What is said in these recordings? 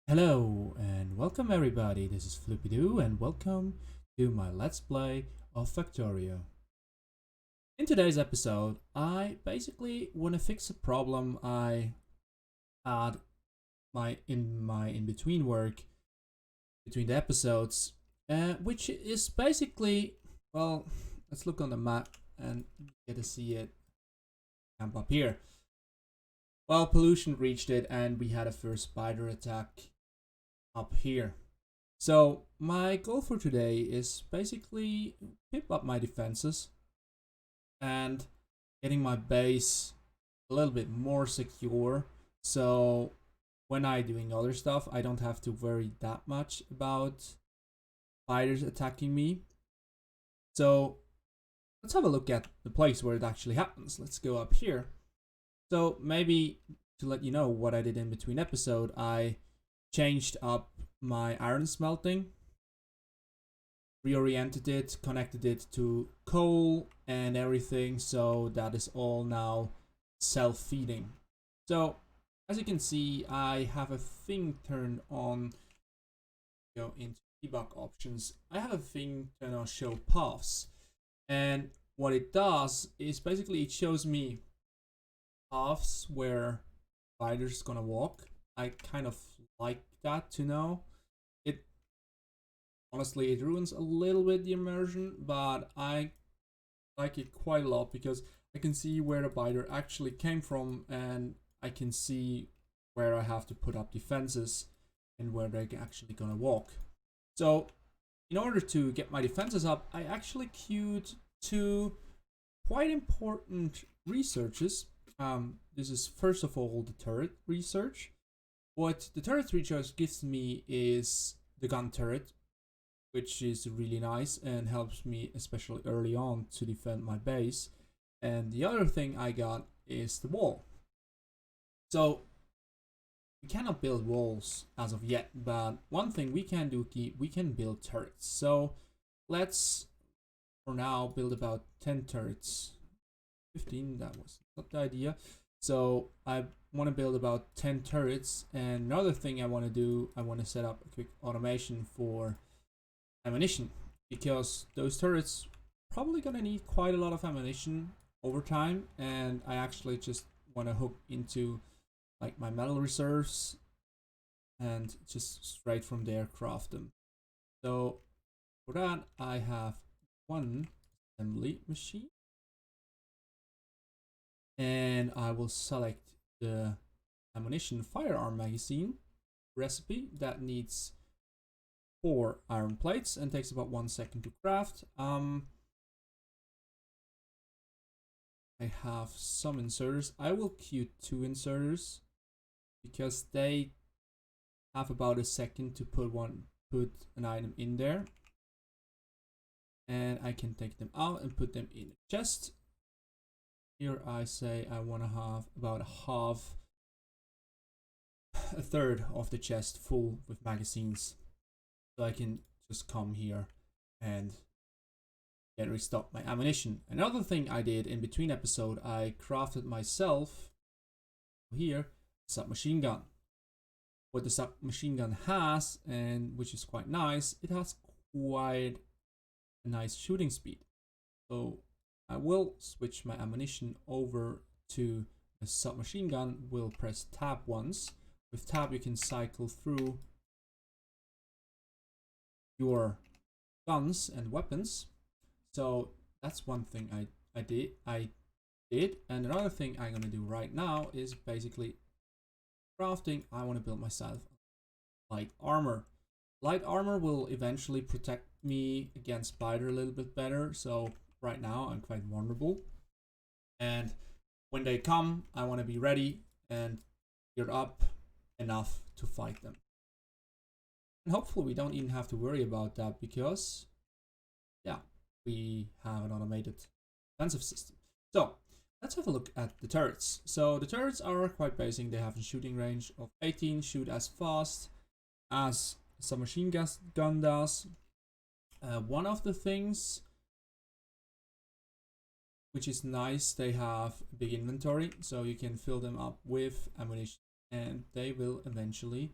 Hello and welcome everybody, this is FloopyDoo and welcome to my Let's Play of Factorio. In today's episode, I basically want to fix a problem I had in in-between work, between the episodes, which is basically, well, let's look on the map and get to see it camp up here. Well, pollution reached it and we had a first spider attack up here. So my goal for today is basically pip up my defenses and getting my base a little bit more secure, so when I doing other stuff I don't have to worry that much about spiders attacking me. So let's have a look at the place where it actually happens. Let's go up here. So maybe to let you know what I did in between episode, I changed up my iron smelting, reoriented it, connected it to coal and everything, so that is all now self-feeding. So as you can see, I have a thing turned on. Go into debug options. I have a thing turned on show paths, and what it does is basically it shows me paths where spiders gonna walk. I kind of like that to know. It honestly, it ruins a little bit the immersion, but I like it quite a lot because I can see where the spider actually came from, and I can see where I have to put up defenses and where they're actually gonna walk. So in order to get my defenses up, I actually queued two quite important researches. This is first of all the turret research. What the turret research gives me is the gun turret, which is really nice and helps me especially early on to defend my base. And the other thing I got is the wall. So we cannot build walls as of yet, but one thing we can do, we can build turrets. So let's for now build about 10 turrets. 15, that was not the idea. So I want to build about 10 turrets, and another thing I want to do, I want to set up a quick automation for ammunition, because those turrets probably gonna need quite a lot of ammunition over time, and I actually just want to hook into like my metal reserves and just straight from there craft them. So for that I have one assembly machine, and I will select the ammunition firearm magazine recipe that needs 4 iron plates and takes about 1 second to craft. I have some inserters. I will queue 2 inserters because they have about a second to put an item in there, and I can take them out and put them in a chest. Here I say I want to have about a third of the chest full with magazines, so I can just come here and get restock my ammunition. Another thing I did in between episode, I crafted myself here submachine gun. What the submachine gun has, and which is quite nice, it has quite a nice shooting speed. So I will switch my ammunition over to a submachine gun. We'll press tab once. With tab you can cycle through your guns and weapons. So that's one thing I did. And another thing I'm gonna do right now is basically crafting. I want to build myself light armor. Light armor will eventually protect me against spider a little bit better, so right now I'm quite vulnerable, and when they come I want to be ready and geared up enough to fight them. And hopefully we don't even have to worry about that, because yeah, we have an automated defensive system. So let's have a look at the turrets. So the turrets are quite basic. They have a shooting range of 18, shoot as fast as a submachine gun does. One of the things which is nice, they have a big inventory, so you can fill them up with ammunition and they will eventually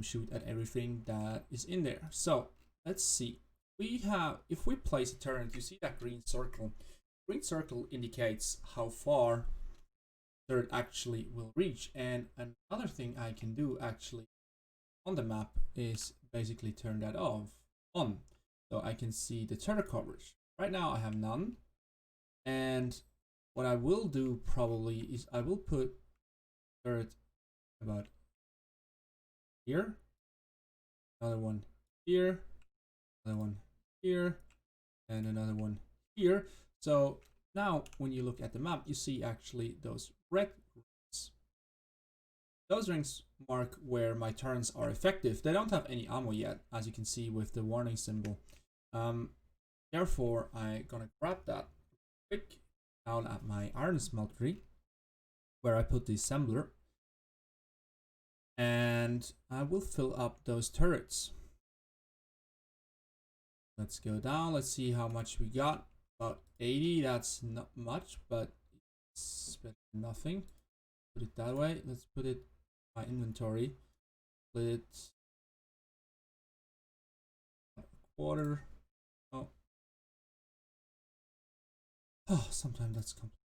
shoot at everything that is in there. So let's see. We have, if we place a turret, you see that green circle. Green circle indicates how far the turret actually will reach. And another thing I can do actually on the map is basically turn that on, so I can see the turret coverage. Right now I have none. And what I will do probably is I will put turret about here, another one here, another one here, and another one here. So now when you look at the map, you see actually those red rings. Those rings mark where my turrets are effective. They don't have any ammo yet, as you can see with the warning symbol. Therefore, I'm gonna grab that quick down at my iron smeltery, where I put the assembler, and I will fill up those turrets. Let's go down. Let's see how much we got. About 80. That's not much, but it's better than nothing. Put it that way. Let's put it in my inventory. Split a quarter. Oh, sometimes that's complicated.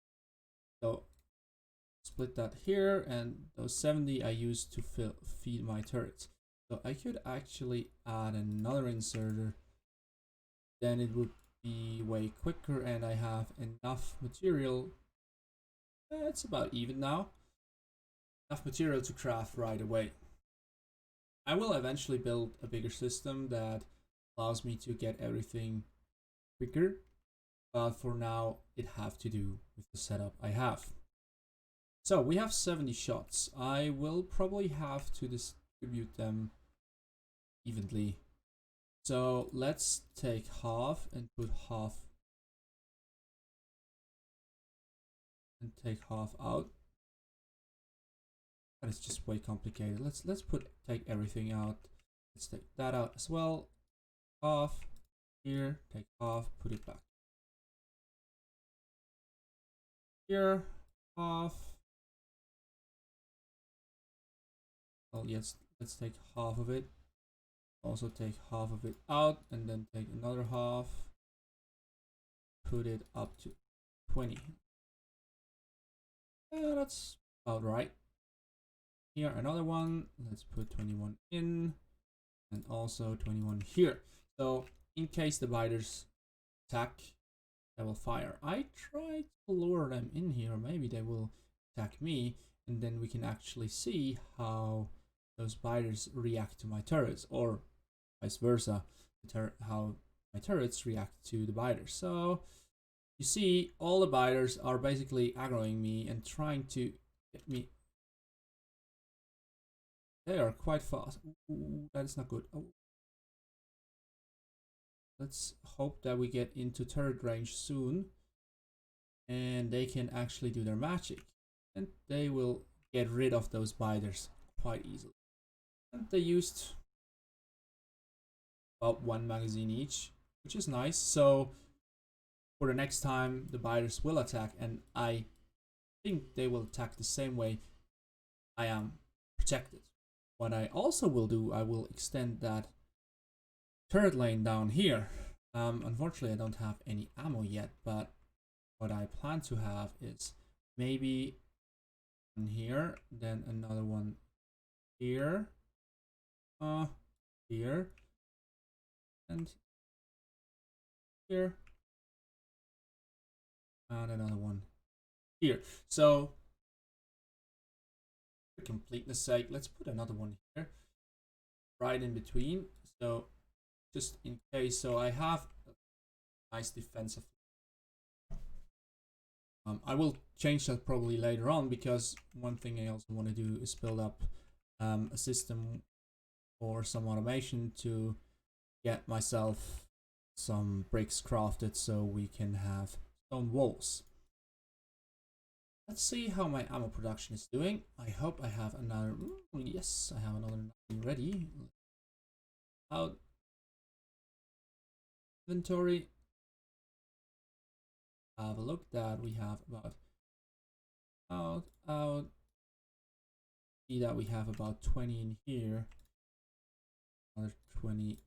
So split that here, and those 70 I use to feed my turrets. So I could actually add another inserter. Then it would be way quicker, and I have enough material. It's about even now. Enough material to craft right away. I will eventually build a bigger system that allows me to get everything quicker, but for now it have to do with the setup I have. So we have 70 shots. I will probably have to distribute them evenly. So let's take half and put half, and take half out. That is just way complicated. Let's take everything out. Let's take that out as well. Half here, take half, put it back here, half. Well, yes, let's take half of it. Also take half of it out, and then take another half, put it up to 20. That's about right. Here another one. Let's put 21 in, and also 21 here. So in case the biters attack, they will fire. I tried to lure them in here. Maybe they will attack me, and then we can actually see how those biters react to my turrets, or vice versa, how my turrets react to the biters. So you see, all the biters are basically aggroing me and trying to get me. They are quite fast. Ooh, that is not good. Oh. Let's hope that we get into turret range soon, and they can actually do their magic, and they will get rid of those biters quite easily. And they used about 1 magazine each, which is nice. So for the next time the biters will attack, and I think they will attack the same way, I am protected. What I also will do, I will extend that turret lane down here. Unfortunately I don't have any ammo yet, but what I plan to have is maybe one here, then another one here, here, and here, and another one here. So for completeness sake, let's put another one here right in between, so just in case. So I have a nice defensive. I will change that probably later on, because one thing I also want to do is build up a system or some automation to get myself some bricks crafted so we can have stone walls. Let's see how my ammo production is doing. I hope I have another. Yes, I have another ready. Out inventory. Have a look that we have about out. See that we have about 20 in here. another 20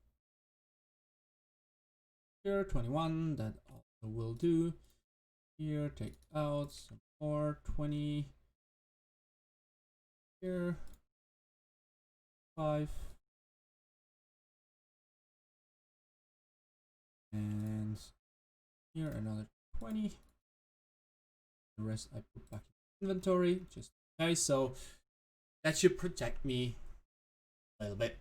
here, 21, that also will do. Here, take out some more, 20 here, 5, and here another 20. The rest I put back in inventory, just okay. So that should protect me a little bit.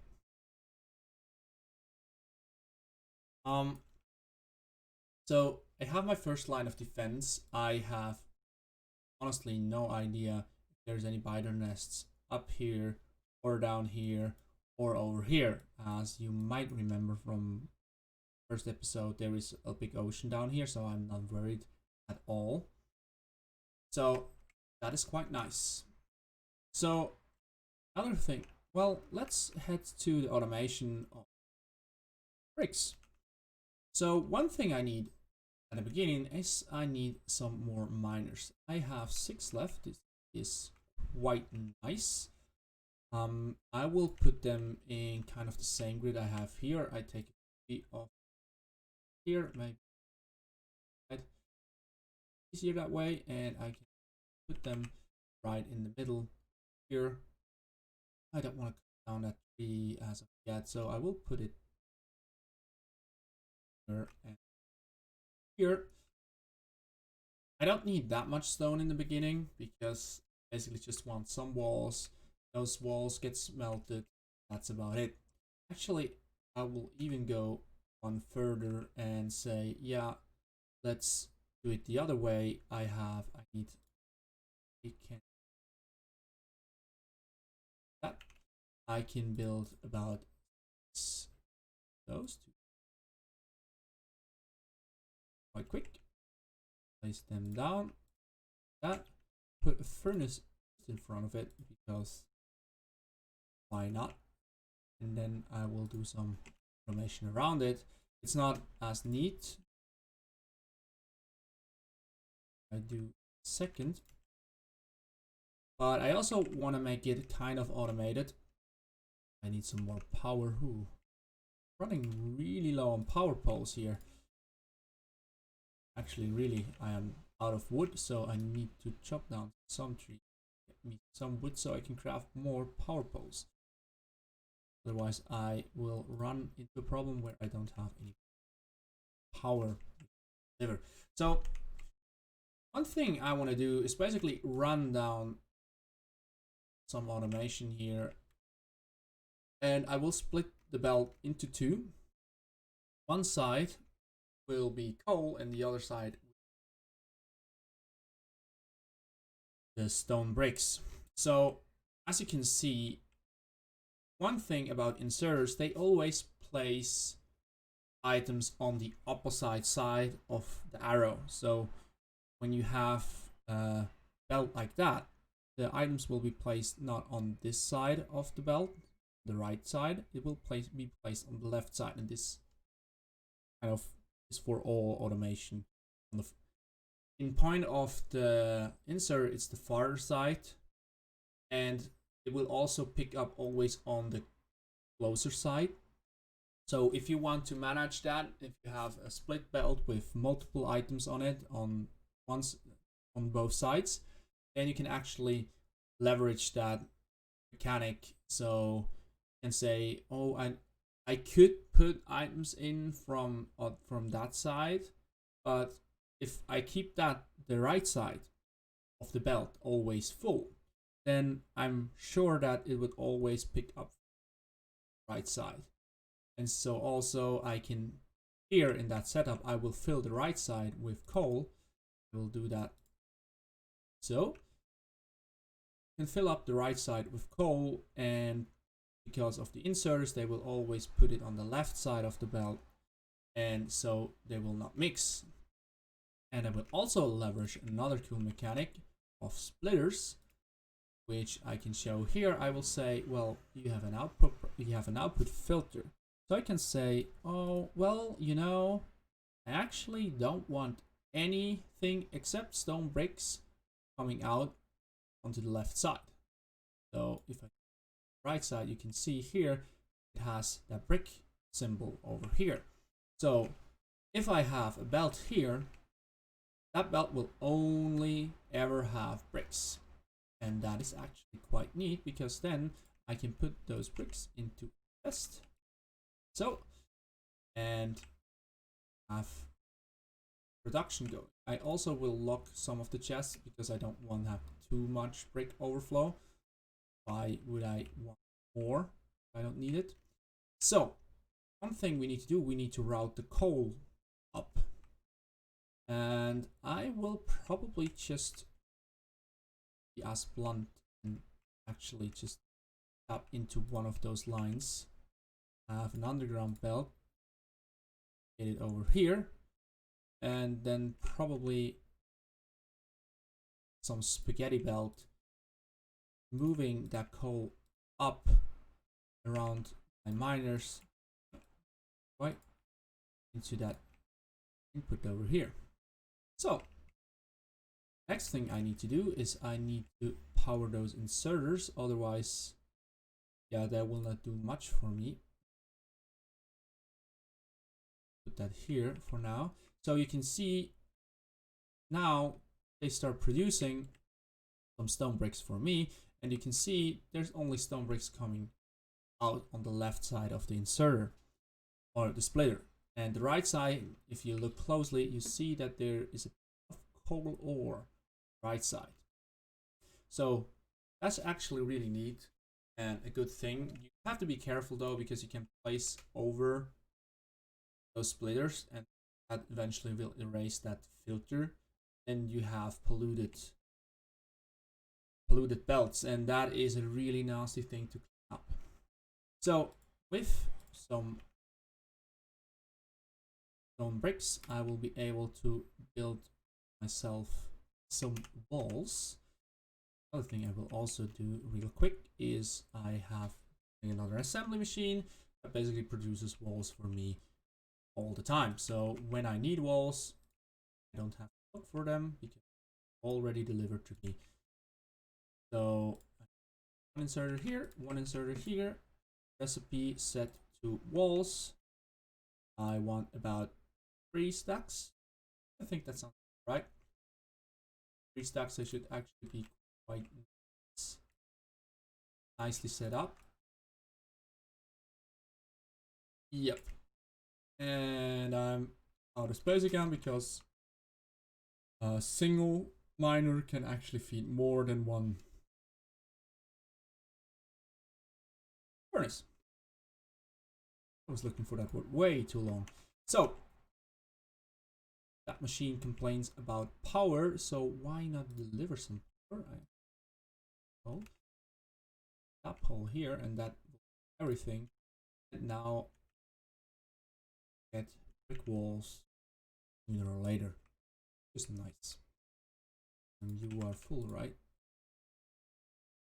So I have my first line of defense. I have honestly no idea if there's any biter nests up here or down here or over here. As you might remember from first episode, there is a big ocean down here, so I'm not worried at all. So that is quite nice. So another thing, well, let's head to the automation of bricks. So one thing I need at the beginning is I need some more miners. I have 6 left. This is quite nice. I will put them in kind of the same grid I have here. I take it off here, maybe easier that way, and I can put them right in the middle here. I don't want to cut down that tree as of yet, so I will put it here and here. I don't need that much stone in the beginning because basically just want some walls. Those walls get smelted. That's about it. Actually, I will even go one further and say, yeah, let's do it the other way. I need that. I can build about those two quite quick. Place them down. That, put a furnace in front of it because why not? And then I will do some automation around it. It's not as neat. I do second, but I also want to make it kind of automated. I need some more power. Ooh, running really low on power poles here. Actually, really, I am out of wood, so I need to chop down some trees, get me some wood so I can craft more power poles. Otherwise, I will run into a problem where I don't have any power to deliver. So one thing I want to do is basically run down some automation here, and I will split the belt into 2. One side will be coal and the other side the stone bricks. So as you can see, one thing about inserters, they always place items on the opposite side of the arrow. So when you have a belt like that, the items will be placed not on this side of the belt, the right side. It will be placed on the left side, and this kind of is for all automation. In point of the insert, it's the farther side, and it will also pick up always on the closer side. So if you want to manage that, if you have a split belt with multiple items on it on both sides, then you can actually leverage that mechanic. So you can say, oh, I could put items in from that side, but if I keep the right side of the belt always full, then I'm sure that it would always pick up the right side. And so also I can, here in that setup, I will fill the right side with coal. I will do that. So you can fill up the right side with coal, and because of the inserters, they will always put it on the left side of the belt, and so they will not mix. And I will also leverage another cool mechanic of splitters, which I can show here. I will say, well, you have an output filter. So I can say, oh, well, you know, I actually don't want anything except stone bricks coming out onto the left side. So if I right side, you can see here it has that brick symbol over here. So if I have a belt here, that belt will only ever have bricks. And that is actually quite neat, because then I can put those bricks into a chest. So, and have production going. I also will lock some of the chests because I don't want to have too much brick overflow. Why would I want more? I don't need it. So, one thing we need to do, we need to route the coal up. And I will probably just be as blunt and actually just tap into one of those lines. I have an underground belt. Get it over here. And then probably some spaghetti belt, moving that coal up around my miners, right into that input over here. So next thing I need to do is I need to power those inserters, otherwise, yeah, that will not do much for me. Put that here for now. So you can see now they start producing some stone bricks for me, and you can see there's only stone bricks coming out on the left side of the inserter or the splitter. And the right side, if you look closely, you see that there is a bit of coal ore right side. So that's actually really neat and a good thing. You have to be careful though, because you can place over those splitters and that eventually will erase that filter. Then you have polluted belts, and that is a really nasty thing to clean up. So with some stone bricks, I will be able to build myself some walls. Other thing I will also do real quick is I have another assembly machine that basically produces walls for me all the time. So when I need walls, I don't have to look for them because they're already delivered to me. So one inserter here, one inserter here. Recipe set to walls. I want about 3 stacks. I think that sounds right. 3 stacks. I should actually be quite nice. Nicely set up. Yep. And I'm out of space again because a single miner can actually feed more than one furnace. I was looking for that word way too long. So that machine complains about power, so why not deliver some power? That pole here, and that everything. And now get brick walls sooner or later. Just nice. And you are full, right?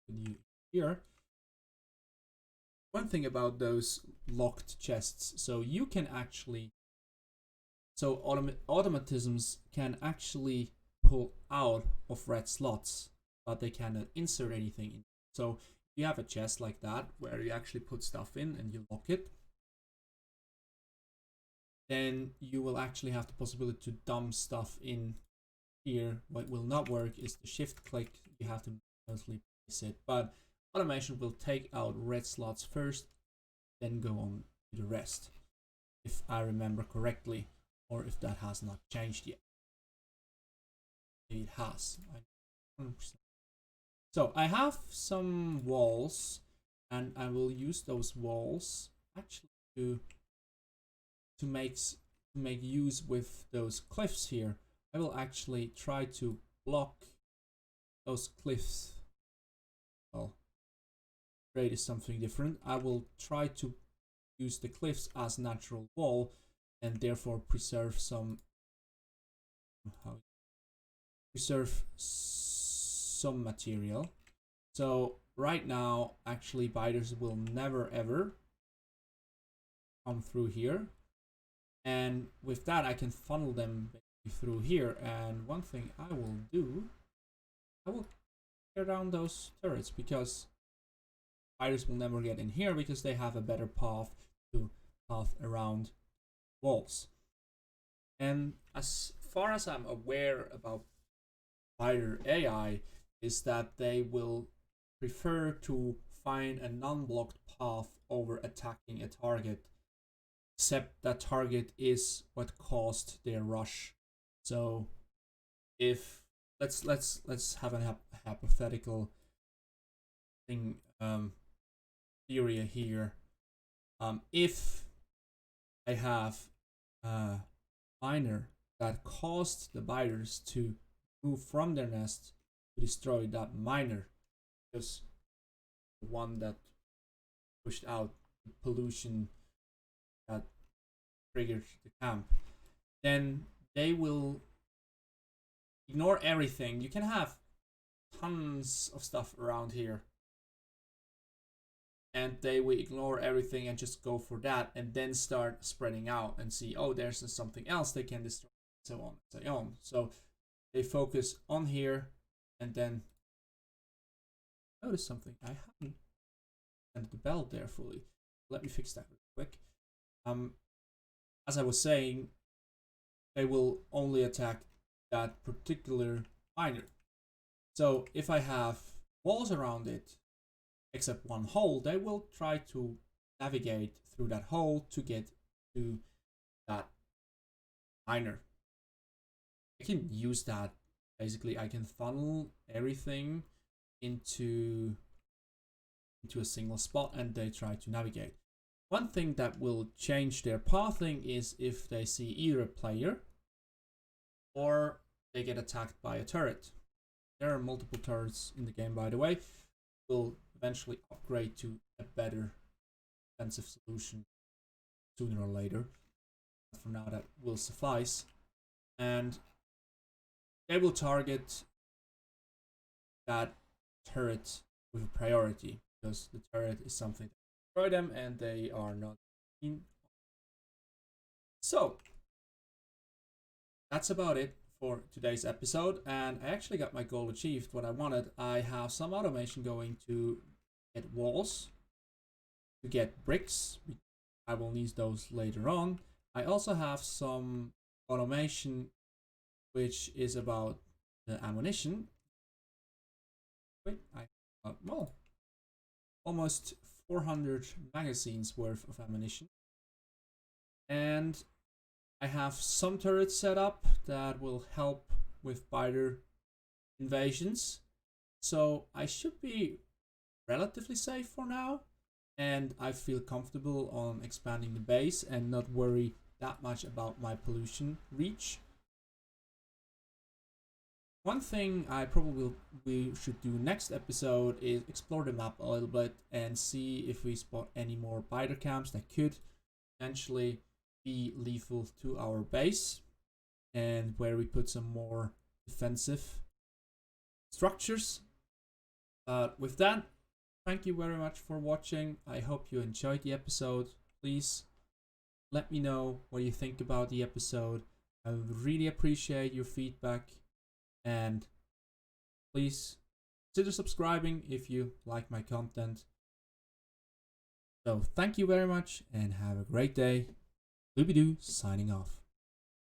And you here. One thing about those locked chests, so you can actually, so automatisms can actually pull out of red slots, but they cannot insert anything in. So if you have a chest like that where you actually put stuff in and you lock it, then you will actually have the possibility to dump stuff in here. What will not work is the shift click. You have to mostly place it, but automation will take out red slots first, then go on to the rest, if I remember correctly, or if that has not changed yet. It has. 100%. So I have some walls, and I will use those walls actually to make use with those cliffs here. I will actually try to block those cliffs. Well, grade is something different. I will try to use the cliffs as natural wall and therefore preserve some material. So right now, actually, biters will never ever come through here, and with that I can funnel them through here. And one thing I will do, I will tear down those turrets, because spiders will never get in here because they have a better path around walls. And as far as I'm aware about spider AI, is that they will prefer to find a non-blocked path over attacking a target, except that target is what caused their rush. So if let's have a hypothetical thing, theory here. If I have a miner that caused the biters to move from their nest to destroy that miner, because the one that pushed out the pollution that triggered the camp, then they will ignore everything. You can have tons of stuff around here, and they will ignore everything and just go for that, and then start spreading out and see, oh, there's something else they can destroy, so on and so on. So they focus on here, and then notice something. I haven't sent the bell there fully. Let me fix that real quick. As I was saying, they will only attack that particular miner. So if I have walls around it, except one hole, they will try to navigate through that hole to get to that miner. I can use that. Basically, I can funnel everything into a single spot, and they try to navigate. One thing that will change their pathing is if they see either a player or they get attacked by a turret. There are multiple turrets in the game, by the way. Will eventually upgrade to a better defensive solution sooner or later. But for now, that will suffice. And they will target that turret with a priority, because the turret is something that destroy them and they are not keen. So that's about it for today's episode, and I actually got my goal achieved, what I wanted. I have some automation going to get walls, to get bricks. I will need those later on. I also have some automation which is about the ammunition. Wait, I got, well, almost 400 magazines worth of ammunition. And I have some turrets set up that will help with biter invasions. So I should be relatively safe for now. And I feel comfortable on expanding the base and not worry that much about my pollution reach. One thing I probably we should do next episode is explore the map a little bit and see if we spot any more biter camps that could potentially be lethal to our base, and where we put some more defensive structures. With that, thank you very much for watching. I hope you enjoyed the episode. Please let me know what you think about the episode. I would really appreciate your feedback. And please consider subscribing if you like my content. So thank you very much and have a great day. Floopy-Doo signing off.